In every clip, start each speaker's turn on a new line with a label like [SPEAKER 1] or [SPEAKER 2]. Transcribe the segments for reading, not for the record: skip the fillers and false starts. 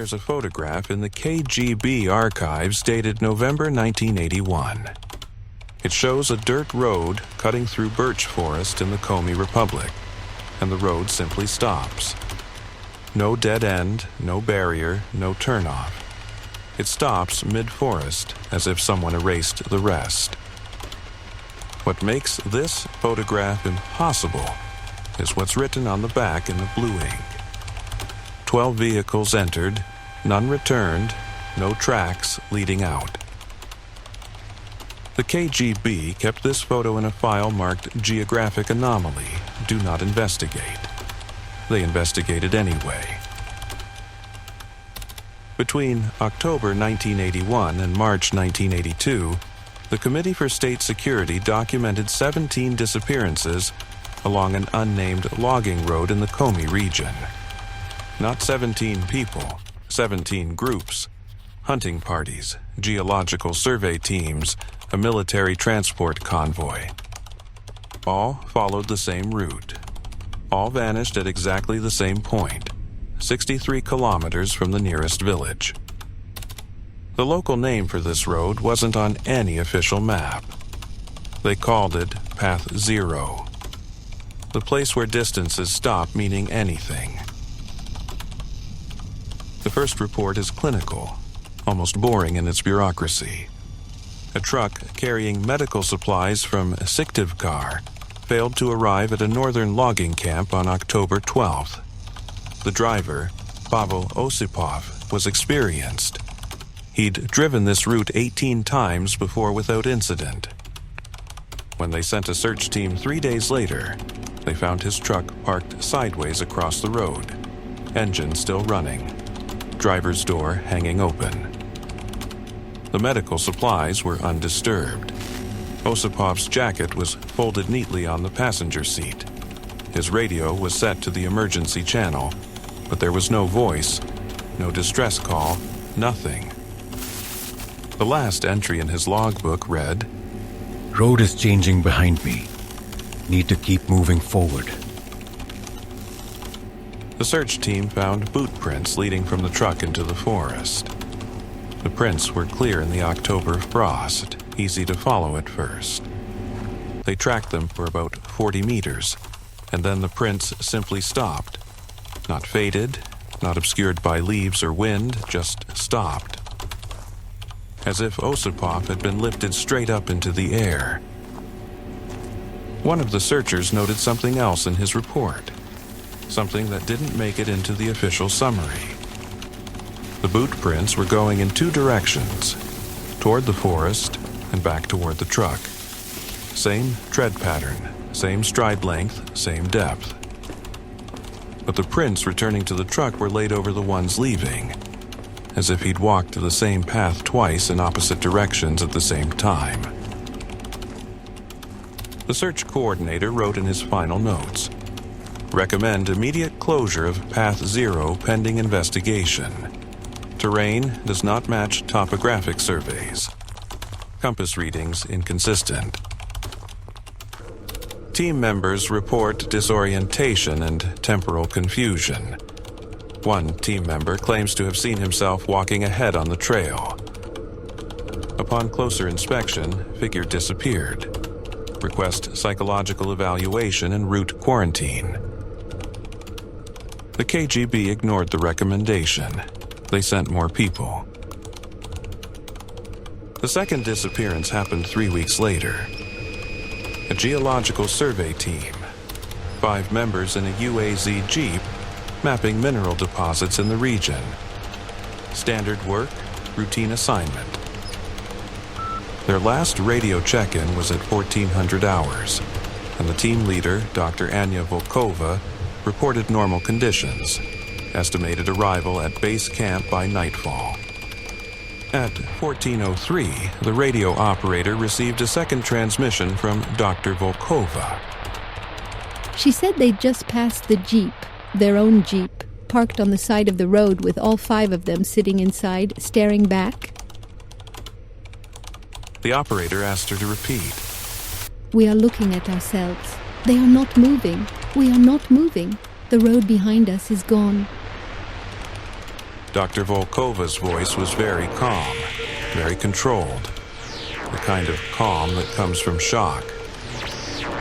[SPEAKER 1] There's a photograph in the KGB archives dated November 1981. It shows a dirt road cutting through birch forest in the Komi Republic, and the road simply stops. No dead end, no barrier, no turnoff. It stops mid-forest, as if someone erased the rest. What makes this photograph impossible is what's written on the back in the blue ink. 12 vehicles entered, none returned, no tracks leading out. The KGB kept this photo in a file marked Geographic Anomaly, Do Not Investigate. They investigated anyway. Between October 1981 and March 1982, the Committee for State Security documented 17 disappearances along an unnamed logging road in the Komi region. Not 17 people, 17 groups, hunting parties, geological survey teams, a military transport convoy. All followed the same route. All vanished at exactly the same point, 63 kilometers from the nearest village. The local name for this road wasn't on any official map. They called it Path Zero, the place where distances stop meaning anything. The first report is clinical, almost boring in its bureaucracy. A truck carrying medical supplies from Syktyvkar failed to arrive at a northern logging camp on October 12th. The driver, Pavel Osipov, was experienced. He'd driven this route 18 times before without incident. When they sent a search team 3 days later, they found his truck parked sideways across the road, engine still running, driver's door hanging open. The medical supplies were undisturbed. Osipov's jacket was folded neatly on the passenger seat. His radio was set to the emergency channel, but there was no voice, no distress call, nothing. The last entry in his logbook read,
[SPEAKER 2] "Road is changing behind me. Need to keep moving forward."
[SPEAKER 1] The search team found boot prints leading from the truck into the forest. The prints were clear in the October frost, easy to follow at first. They tracked them for about 40 meters, and then the prints simply stopped. Not faded, not obscured by leaves or wind, just stopped. As if Osipov had been lifted straight up into the air. One of the searchers noted something else in his report, something that didn't make it into the official summary. The boot prints were going in two directions, toward the forest and back toward the truck. Same tread pattern, same stride length, same depth. But the prints returning to the truck were laid over the ones leaving, as if he'd walked the same path twice in opposite directions at the same time. The search coordinator wrote in his final notes, "Recommend immediate closure of Path Zero pending investigation. Terrain does not match topographic surveys. Compass readings inconsistent." Team members report disorientation and temporal confusion. One team member claims to have seen himself walking ahead on the trail. Upon closer inspection, figure disappeared. Request psychological evaluation and route quarantine. The KGB ignored the recommendation. They sent more people. The second disappearance happened 3 weeks later. A geological survey team, 5 members in a UAZ Jeep, mapping mineral deposits in the region. Standard work, routine assignment. Their last radio check-in was at 1400 hours, and the team leader, Dr. Anya Volkova, reported normal conditions, estimated arrival at base camp by nightfall. At 1403, the radio operator received a second transmission from Dr. Volkova.
[SPEAKER 3] She said they'd just passed the Jeep, their own Jeep, parked on the side of the road with all 5 of them sitting inside, staring back.
[SPEAKER 1] The operator asked her to repeat.
[SPEAKER 3] "We are looking at ourselves. They are not moving. We are not moving. The road behind us is gone."
[SPEAKER 1] Dr. Volkova's voice was very calm, very controlled, the kind of calm that comes from shock.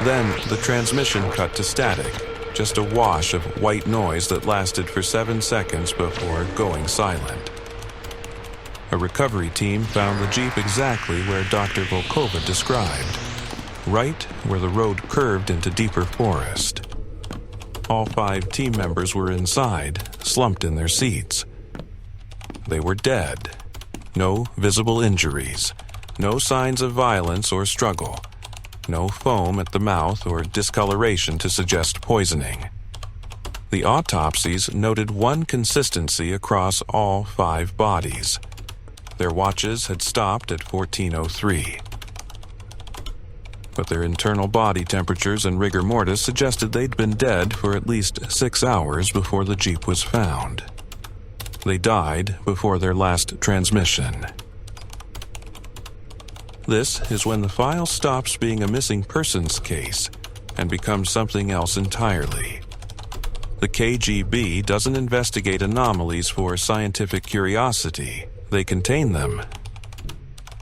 [SPEAKER 1] Then the transmission cut to static, just a wash of white noise that lasted for 7 seconds before going silent. A recovery team found the Jeep exactly where Dr. Volkova described, right where the road curved into deeper forest. All 5 team members were inside, slumped in their seats. They were dead. No visible injuries. No signs of violence or struggle. No foam at the mouth or discoloration to suggest poisoning. The autopsies noted one consistency across all 5 bodies. Their watches had stopped at 14:03. But their internal body temperatures and rigor mortis suggested they'd been dead for at least 6 hours before the Jeep was found. They died before their last transmission. This is when the file stops being a missing persons case and becomes something else entirely. The KGB doesn't investigate anomalies for scientific curiosity. They contain them.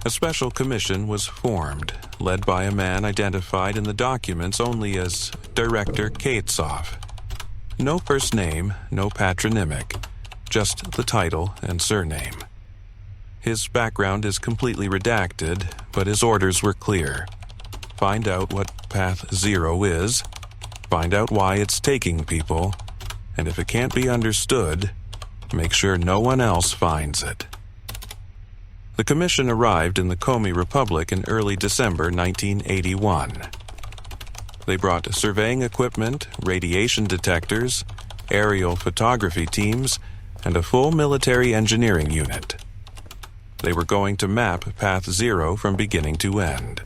[SPEAKER 1] A special commission was formed, led by a man identified in the documents only as Director Katsov. No first name, no patronymic, just the title and surname. His background is completely redacted, but his orders were clear. Find out what Path Zero is, find out why it's taking people, and if it can't be understood, make sure no one else finds it. The commission arrived in the Komi Republic in early December 1981. They brought surveying equipment, radiation detectors, aerial photography teams, and a full military engineering unit. They were going to map Path Zero from beginning to end.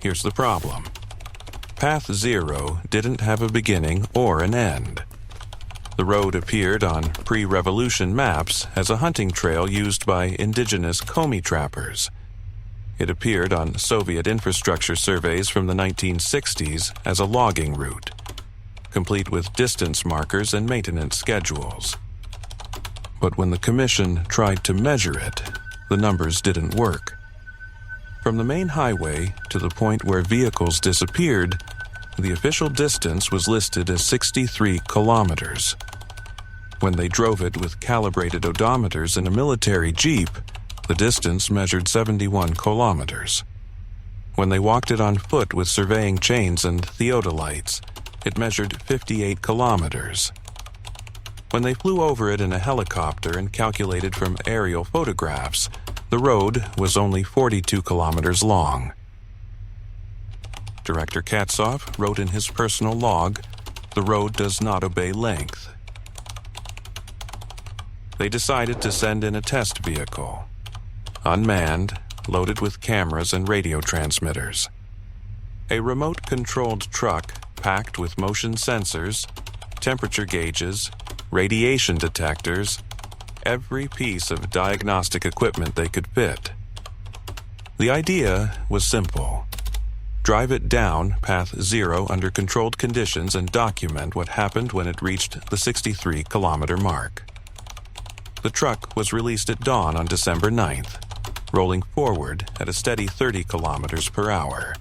[SPEAKER 1] Here's the problem. Path Zero didn't have a beginning or an end. The road appeared on pre-revolution maps as a hunting trail used by indigenous Komi trappers. It appeared on Soviet infrastructure surveys from the 1960s as a logging route, complete with distance markers and maintenance schedules. But when the commission tried to measure it, the numbers didn't work. From the main highway to the point where vehicles disappeared, the official distance was listed as 63 kilometers. When they drove it with calibrated odometers in a military jeep, the distance measured 71 kilometers. When they walked it on foot with surveying chains and theodolites, it measured 58 kilometers. When they flew over it in a helicopter and calculated from aerial photographs, the road was only 42 kilometers long. Director Katsov wrote in his personal log, "The road does not obey length." They decided to send in a test vehicle, unmanned, loaded with cameras and radio transmitters. A remote-controlled truck packed with motion sensors, temperature gauges, radiation detectors, every piece of diagnostic equipment they could fit. The idea was simple. Drive it down Path Zero under controlled conditions and document what happened when it reached the 63-kilometer mark. The truck was released at dawn on December 9th, rolling forward at a steady 30 kilometers per hour.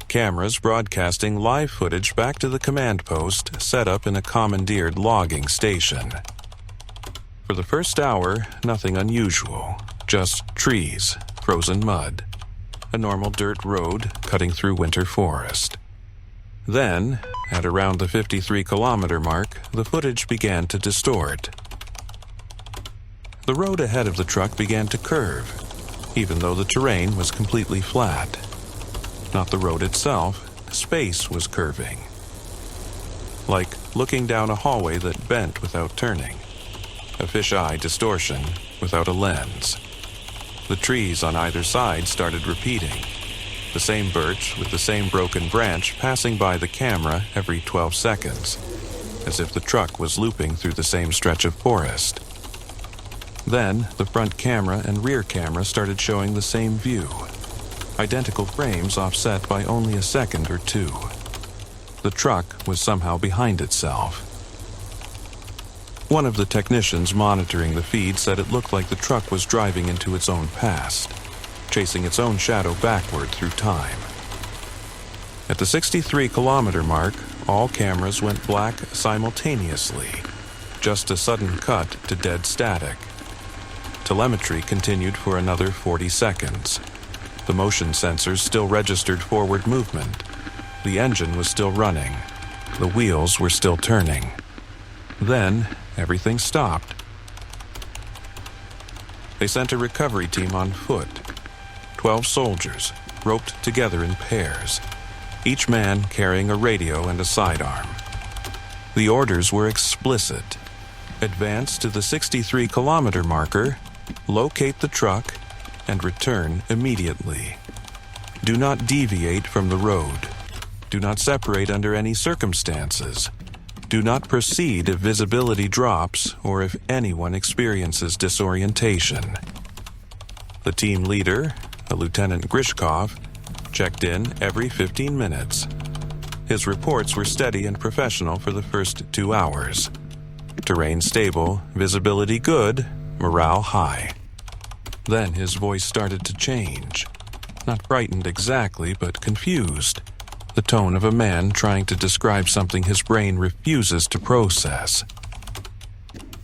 [SPEAKER 1] Cameras broadcasting live footage back to the command post set up in a commandeered logging station. For the first hour, nothing unusual, just trees, frozen mud, a normal dirt road cutting through winter forest. Then, at around the 53-kilometer mark, the footage began to distort. The road ahead of the truck began to curve, even though the terrain was completely flat. Not the road itself, space was curving. Like looking down a hallway that bent without turning. A fisheye distortion without a lens. The trees on either side started repeating. The same birch with the same broken branch passing by the camera every 12 seconds, as if the truck was looping through the same stretch of forest. Then, the front camera and rear camera started showing the same view. Identical frames offset by only a second or two. The truck was somehow behind itself. One of the technicians monitoring the feed said it looked like the truck was driving into its own past, chasing its own shadow backward through time. At the 63-kilometer mark, all cameras went black simultaneously, just a sudden cut to dead static. Telemetry continued for another 40 seconds. The motion sensors still registered forward movement. The engine was still running. The wheels were still turning. Then, everything stopped. They sent a recovery team on foot. 12 soldiers, roped together in pairs, each man carrying a radio and a sidearm. The orders were explicit. Advance to the 63-kilometer marker, locate the truck, and return immediately. Do not deviate from the road. Do not separate under any circumstances. Do not proceed if visibility drops or if anyone experiences disorientation. The team leader, a Lieutenant Grishkov, checked in every 15 minutes. His reports were steady and professional for the first 2 hours. Terrain stable, visibility good, morale high. Then his voice started to change. Not frightened exactly, but confused. The tone of a man trying to describe something his brain refuses to process.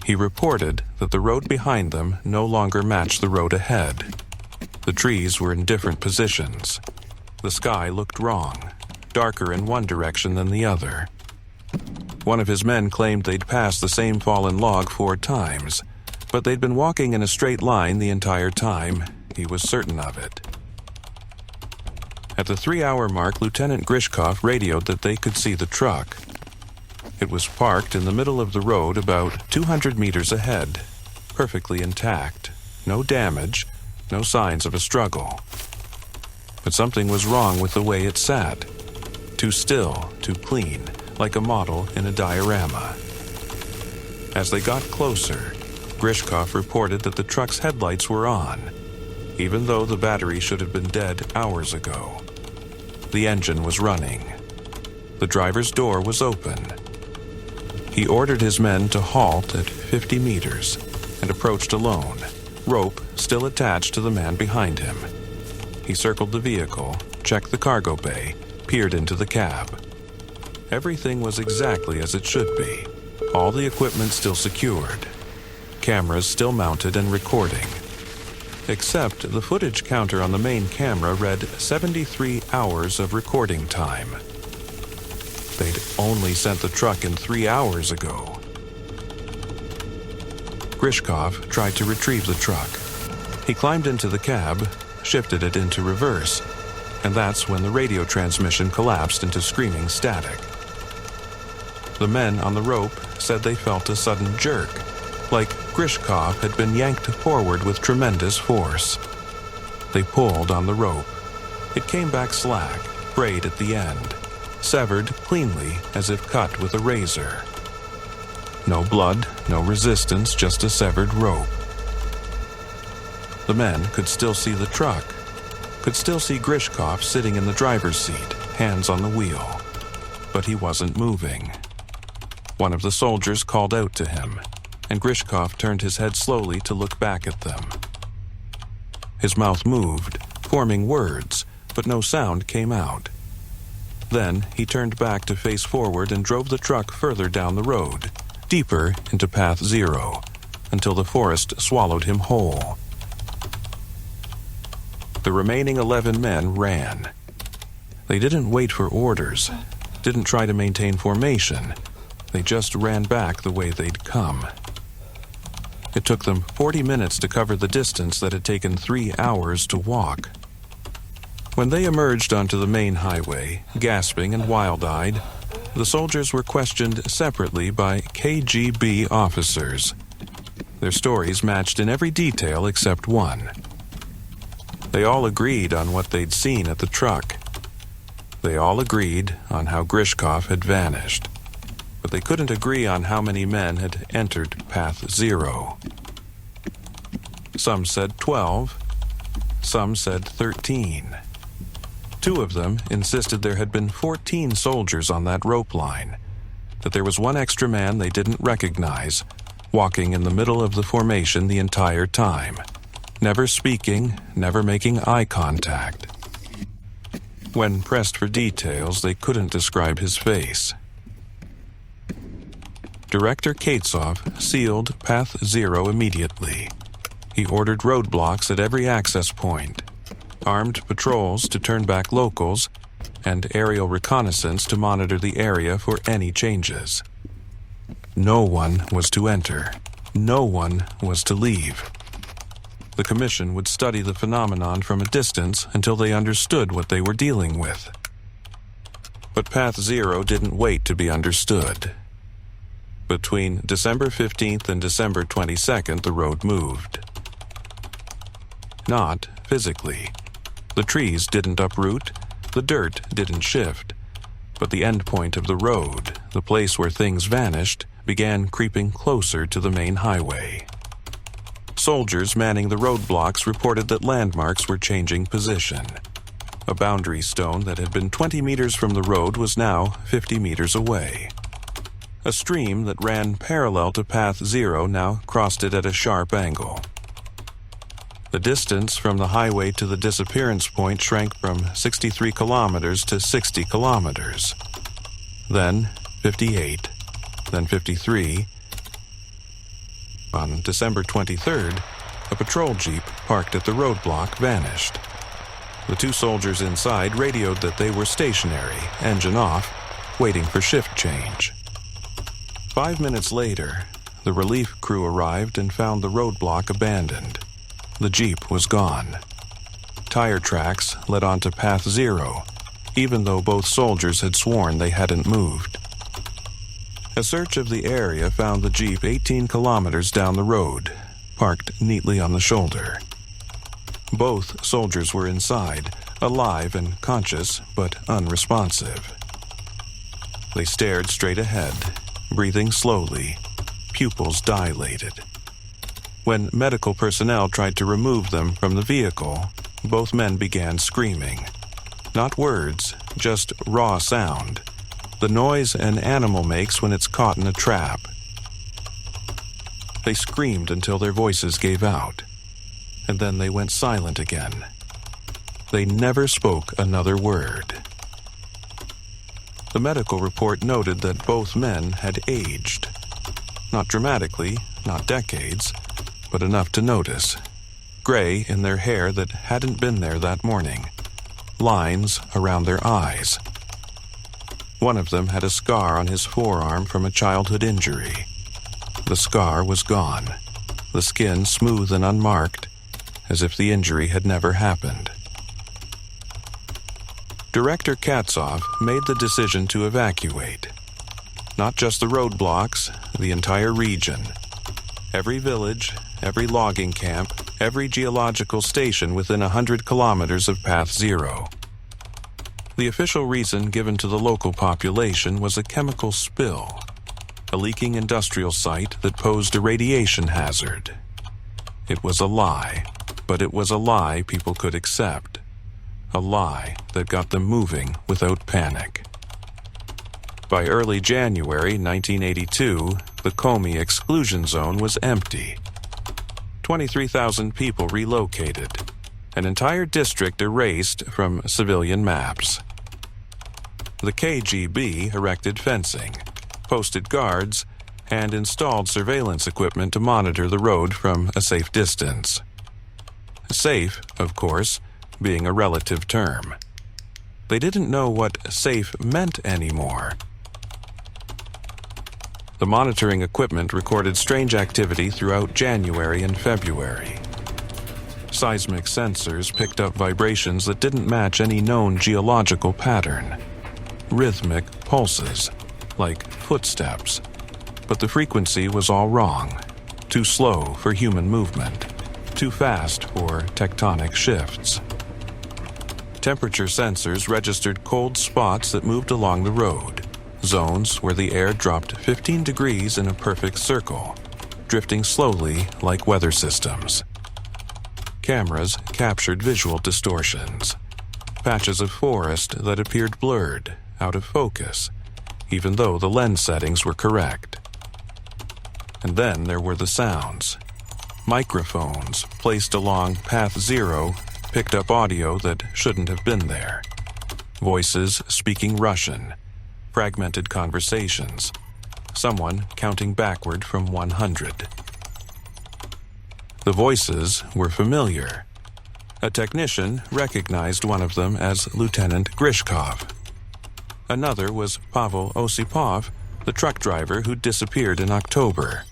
[SPEAKER 1] He reported that the road behind them no longer matched the road ahead. The trees were in different positions. The sky looked wrong, darker in one direction than the other. One of his men claimed they'd passed the same fallen log 4 times, but they'd been walking in a straight line the entire time. He was certain of it. At the 3-hour mark, Lieutenant Grishkov radioed that they could see the truck. It was parked in the middle of the road about 200 meters ahead, perfectly intact, no damage, no signs of a struggle. But something was wrong with the way it sat. Too still, too clean, like a model in a diorama. As they got closer, Grishkov reported that the truck's headlights were on, even though the battery should have been dead hours ago. The engine was running. The driver's door was open. He ordered his men to halt at 50 meters and approached alone, rope still attached to the man behind him. He circled the vehicle, checked the cargo bay, peered into the cab. Everything was exactly as it should be. All the equipment still secured. Cameras still mounted and recording. Except the footage counter on the main camera read 73 hours of recording time. They'd only sent the truck in 3 hours ago. Grishkov tried to retrieve the truck. He climbed into the cab, shifted it into reverse, and that's when the radio transmission collapsed into screaming static. The men on the rope said they felt a sudden jerk, like Grishkov had been yanked forward with tremendous force. They pulled on the rope. It came back slack, frayed at the end, severed cleanly as if cut with a razor. No blood, no resistance, just a severed rope. The men could still see the truck, could still see Grishkov sitting in the driver's seat, hands on the wheel. But he wasn't moving. One of the soldiers called out to him, and Grishkov turned his head slowly to look back at them. His mouth moved, forming words, but no sound came out. Then he turned back to face forward and drove the truck further down the road, deeper into path 0, until the forest swallowed him whole. The remaining 11 men ran. They didn't wait for orders, didn't try to maintain formation. They just ran back the way they'd come. It took them 40 minutes to cover the distance that had taken 3 hours to walk. When they emerged onto the main highway, gasping and wild-eyed, the soldiers were questioned separately by KGB officers. Their stories matched in every detail except one. They all agreed on what they'd seen at the truck. They all agreed on how Grishkov had vanished. But they couldn't agree on how many men had entered path 0. Some said 12, some said 13. 2 of them insisted there had been 14 soldiers on that rope line, that there was one extra man they didn't recognize, walking in the middle of the formation the entire time, never speaking, never making eye contact. When pressed for details, they couldn't describe his face. Director Katsov sealed Path Zero immediately. He ordered roadblocks at every access point, armed patrols to turn back locals, and aerial reconnaissance to monitor the area for any changes. No one was to enter. No one was to leave. The Commission would study the phenomenon from a distance until they understood what they were dealing with. But Path Zero didn't wait to be understood. Between December 15th and December 22nd, the road moved. Not physically. The trees didn't uproot, the dirt didn't shift, but the end point of the road, the place where things vanished, began creeping closer to the main highway. Soldiers manning the roadblocks reported that landmarks were changing position. A boundary stone that had been 20 meters from the road was now 50 meters away. A stream that ran parallel to Path Zero now crossed it at a sharp angle. The distance from the highway to the disappearance point shrank from 63 kilometers to 60 kilometers. Then 58, then 53. On December 23rd, a patrol jeep parked at the roadblock vanished. The two soldiers inside radioed that they were stationary, engine off, waiting for shift change. 5 minutes later, the relief crew arrived and found the roadblock abandoned. The jeep was gone. Tire tracks led onto Path Zero, even though both soldiers had sworn they hadn't moved. A search of the area found the jeep 18 kilometers down the road, parked neatly on the shoulder. Both soldiers were inside, alive and conscious, but unresponsive. They stared straight ahead, breathing slowly, pupils dilated. When medical personnel tried to remove them from the vehicle, both men began screaming. Not words, just raw sound. The noise an animal makes when it's caught in a trap. They screamed until their voices gave out, and then they went silent again. They never spoke another word. The medical report noted that both men had aged. Not dramatically, not decades, but enough to notice. Gray in their hair that hadn't been there that morning. Lines around their eyes. One of them had a scar on his forearm from a childhood injury. The scar was gone, the skin smooth and unmarked, as if the injury had never happened. Director Katsov made the decision to evacuate. Not just the roadblocks, the entire region. Every village, every logging camp, every geological station within 100 kilometers of Path Zero. The official reason given to the local population was a chemical spill, a leaking industrial site that posed a radiation hazard. It was a lie, but it was a lie people could accept. A lie that got them moving without panic. By early January 1982, the Komi exclusion zone was empty. 23,000 people relocated, an entire district erased from civilian maps. The KGB erected fencing, posted guards, and installed surveillance equipment to monitor the road from a safe distance. Safe, of course, being a relative term. They didn't know what safe meant anymore. The monitoring equipment recorded strange activity throughout January and February. Seismic sensors picked up vibrations that didn't match any known geological pattern. Rhythmic pulses, like footsteps. But the frequency was all wrong. Too slow for human movement. Too fast for tectonic shifts. Temperature sensors registered cold spots that moved along the road. Zones where the air dropped 15 degrees in a perfect circle, drifting slowly like weather systems. Cameras captured visual distortions. Patches of forest that appeared blurred, out of focus, even though the lens settings were correct. And then there were the sounds. Microphones placed along Path Zero picked up audio that shouldn't have been there. Voices speaking Russian, fragmented conversations, someone counting backward from 100. The voices were familiar. A technician recognized one of them as Lieutenant Grishkov. Another was Pavel Osipov, the truck driver who disappeared in October.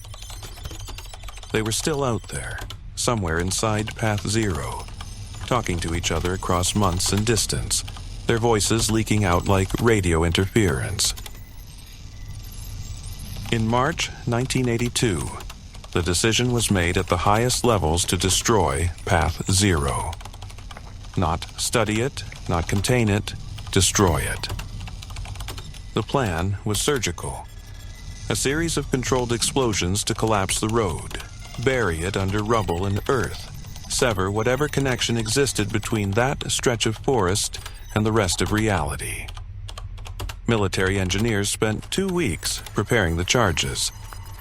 [SPEAKER 1] They were still out there, somewhere inside Path Zero, talking to each other across months and distance, their voices leaking out like radio interference. In March 1982, the decision was made at the highest levels to destroy Path Zero. Not study it, not contain it, destroy it. The plan was surgical. A series of controlled explosions to collapse the road, bury it under rubble and earth, sever whatever connection existed between that stretch of forest and the rest of reality. Military engineers spent 2 weeks preparing the charges,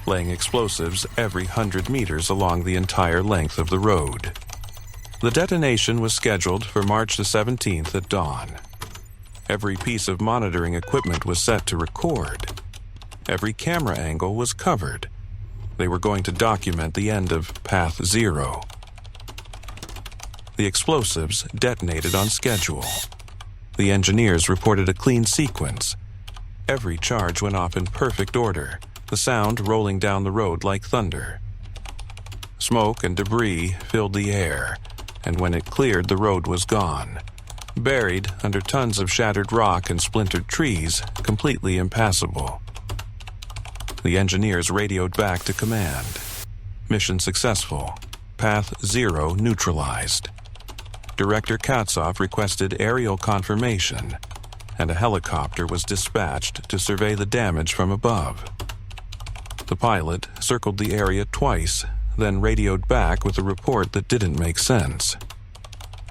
[SPEAKER 1] laying explosives every 100 meters along the entire length of the road. The detonation was scheduled for March the 17th at dawn. Every piece of monitoring equipment was set to record. Every camera angle was covered. They were going to document the end of Path Zero. The explosives detonated on schedule. The engineers reported a clean sequence. Every charge went off in perfect order, the sound rolling down the road like thunder. Smoke and debris filled the air, and when it cleared, the road was gone, buried under tons of shattered rock and splintered trees, completely impassable. The engineers radioed back to command. Mission successful. Path Zero neutralized. Director Katsov requested aerial confirmation, and a helicopter was dispatched to survey the damage from above. The pilot circled the area twice, then radioed back with a report that didn't make sense.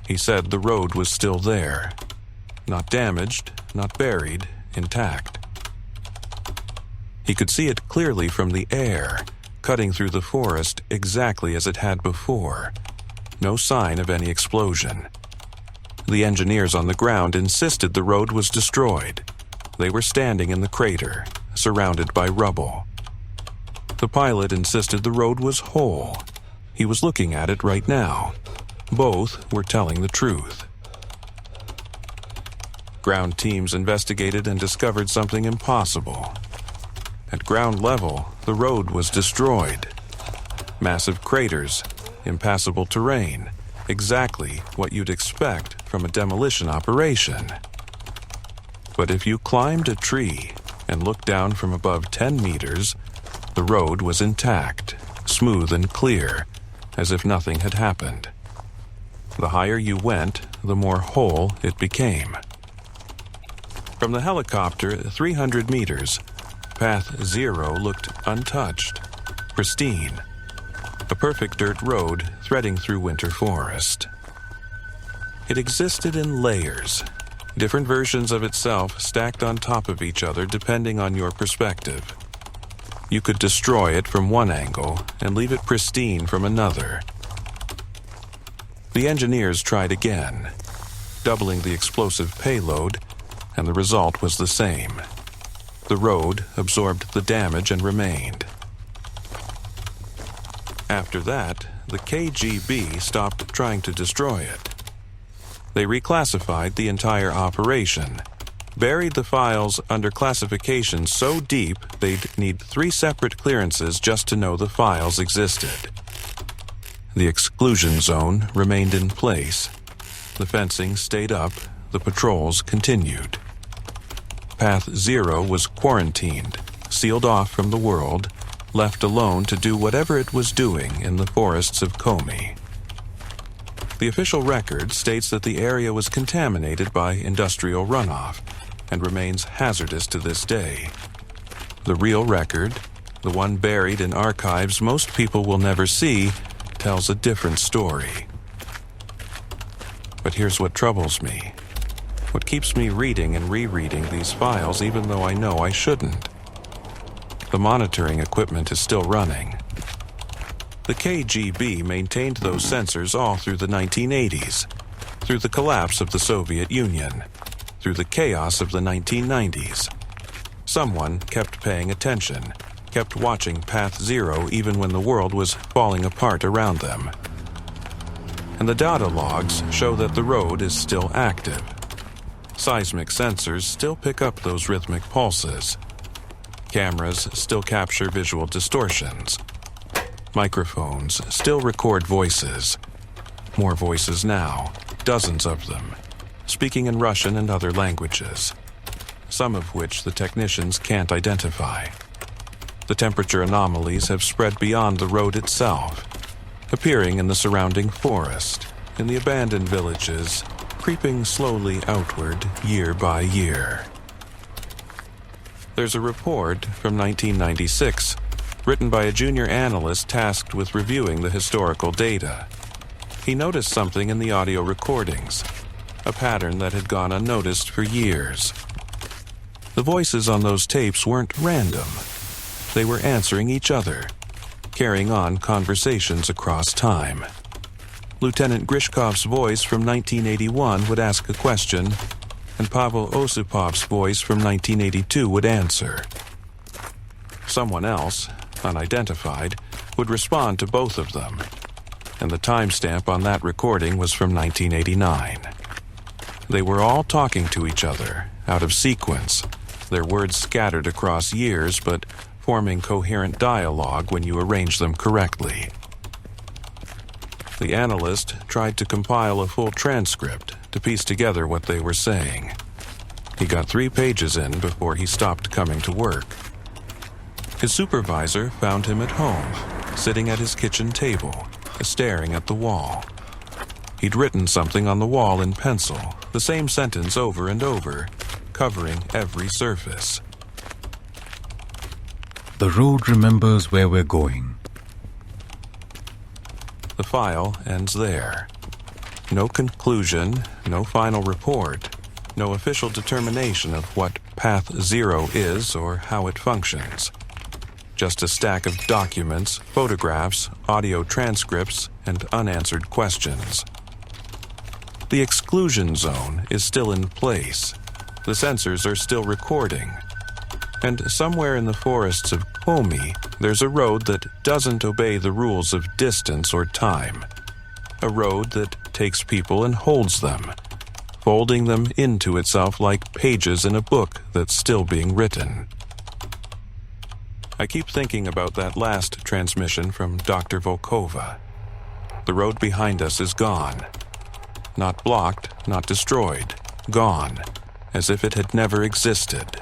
[SPEAKER 1] He said the road was still there. Not damaged, not buried, intact. He could see it clearly from the air, cutting through the forest exactly as it had before. No sign of any explosion. The engineers on the ground insisted the road was destroyed. They were standing in the crater, surrounded by rubble. The pilot insisted the road was whole. He was looking at it right now. Both were telling the truth. Ground teams investigated and discovered something impossible. At ground level, the road was destroyed. Massive craters, impassable terrain, exactly what you'd expect from a demolition operation. But if you climbed a tree and looked down from above 10 meters, the road was intact, smooth and clear, as if nothing had happened. The higher you went, the more whole it became. From the helicopter, 300 meters, Path Zero looked untouched, pristine. A perfect dirt road threading through winter forest. It existed in layers, different versions of itself stacked on top of each other depending on your perspective. You could destroy it from one angle and leave it pristine from another. The engineers tried again, doubling the explosive payload, and the result was the same. The road absorbed the damage and remained. After that, the KGB stopped trying to destroy it. They reclassified the entire operation, buried the files under classification so deep they'd need 3 separate clearances just to know the files existed. The exclusion zone remained in place. The fencing stayed up, the patrols continued. Path Zero was quarantined, sealed off from the world, left alone to do whatever it was doing in the forests of Komi. The official record states that the area was contaminated by industrial runoff and remains hazardous to this day. The real record, the one buried in archives most people will never see, tells a different story. But here's what troubles me. What keeps me reading and rereading these files even though I know I shouldn't. The monitoring equipment is still running. The KGB maintained those sensors all through the 1980s, through the collapse of the Soviet Union, through the chaos of the 1990s. Someone kept paying attention, kept watching Path Zero even when the world was falling apart around them. And the data logs show that the road is still active. Seismic sensors still pick up those rhythmic pulses. Cameras still capture visual distortions. Microphones still record voices. More voices now, dozens of them, speaking in Russian and other languages, some of which the technicians can't identify. The temperature anomalies have spread beyond the road itself, appearing in the surrounding forest, in the abandoned villages, creeping slowly outward year by year. There's a report from 1996, written by a junior analyst tasked with reviewing the historical data. He noticed something in the audio recordings, a pattern that had gone unnoticed for years. The voices on those tapes weren't random. They were answering each other, carrying on conversations across time. Lieutenant Grishkov's voice from 1981 would ask a question, and Pavel Osipov's voice from 1982 would answer. Someone else, unidentified, would respond to both of them, and the timestamp on that recording was from 1989. They were all talking to each other, out of sequence, their words scattered across years, but forming coherent dialogue when you arrange them correctly. The analyst tried to compile a full transcript to piece together what they were saying. He got 3 pages in before he stopped coming to work. His supervisor found him at home, sitting at his kitchen table, staring at the wall. He'd written something on the wall in pencil, the same sentence over and over, covering every surface.
[SPEAKER 2] The road remembers where we're going.
[SPEAKER 1] The file ends there. No conclusion, no final report, no official determination of what Path Zero is or how it functions. Just a stack of documents, photographs, audio transcripts, and unanswered questions. The exclusion zone is still in place. The sensors are still recording. And somewhere in the forests of Komi, there's a road that doesn't obey the rules of distance or time. A road that takes people and holds them, folding them into itself like pages in a book that's still being written. I keep thinking about that last transmission from Dr. Volkova. The road behind us is gone. Not blocked, not destroyed. Gone. As if it had never existed.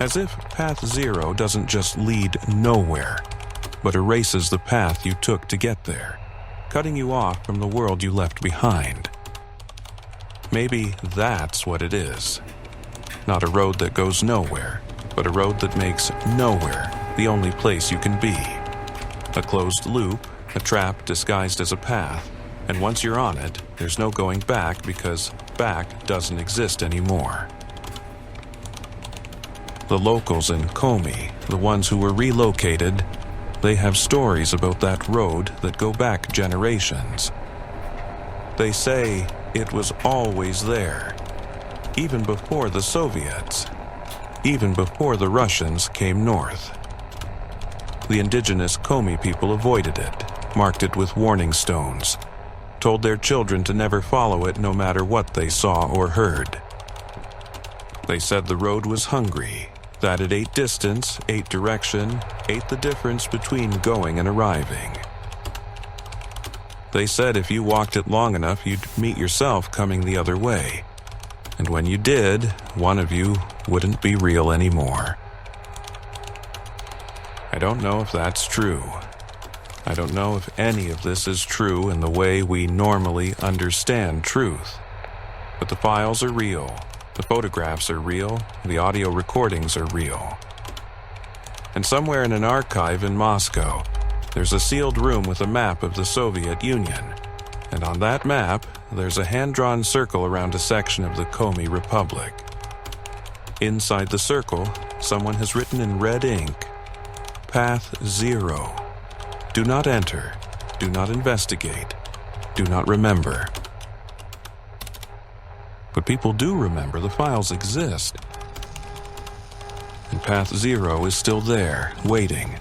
[SPEAKER 1] As if Path Zero doesn't just lead nowhere, but erases the path you took to get there, cutting you off from the world you left behind. Maybe that's what it is. Not a road that goes nowhere, but a road that makes nowhere the only place you can be. A closed loop, a trap disguised as a path, and once you're on it, there's no going back because back doesn't exist anymore. The locals in Komi, the ones who were relocated, they have stories about that road that go back generations. They say it was always there, even before the Soviets, even before the Russians came north. The indigenous Komi people avoided it, marked it with warning stones, told their children to never follow it no matter what they saw or heard. They said the road was hungry, that it ate distance, ate direction, ate the difference between going and arriving. They said if you walked it long enough, you'd meet yourself coming the other way. And when you did, one of you wouldn't be real anymore. I don't know if that's true. I don't know if any of this is true in the way we normally understand truth. But the files are real. The photographs are real, the audio recordings are real. And somewhere in an archive in Moscow, there's a sealed room with a map of the Soviet Union. And on that map, there's a hand-drawn circle around a section of the Komi Republic. Inside the circle, someone has written in red ink, Path 0. Do not enter. Do not investigate. Do not remember. But people do remember the files exist. And Path 0 is still there, waiting.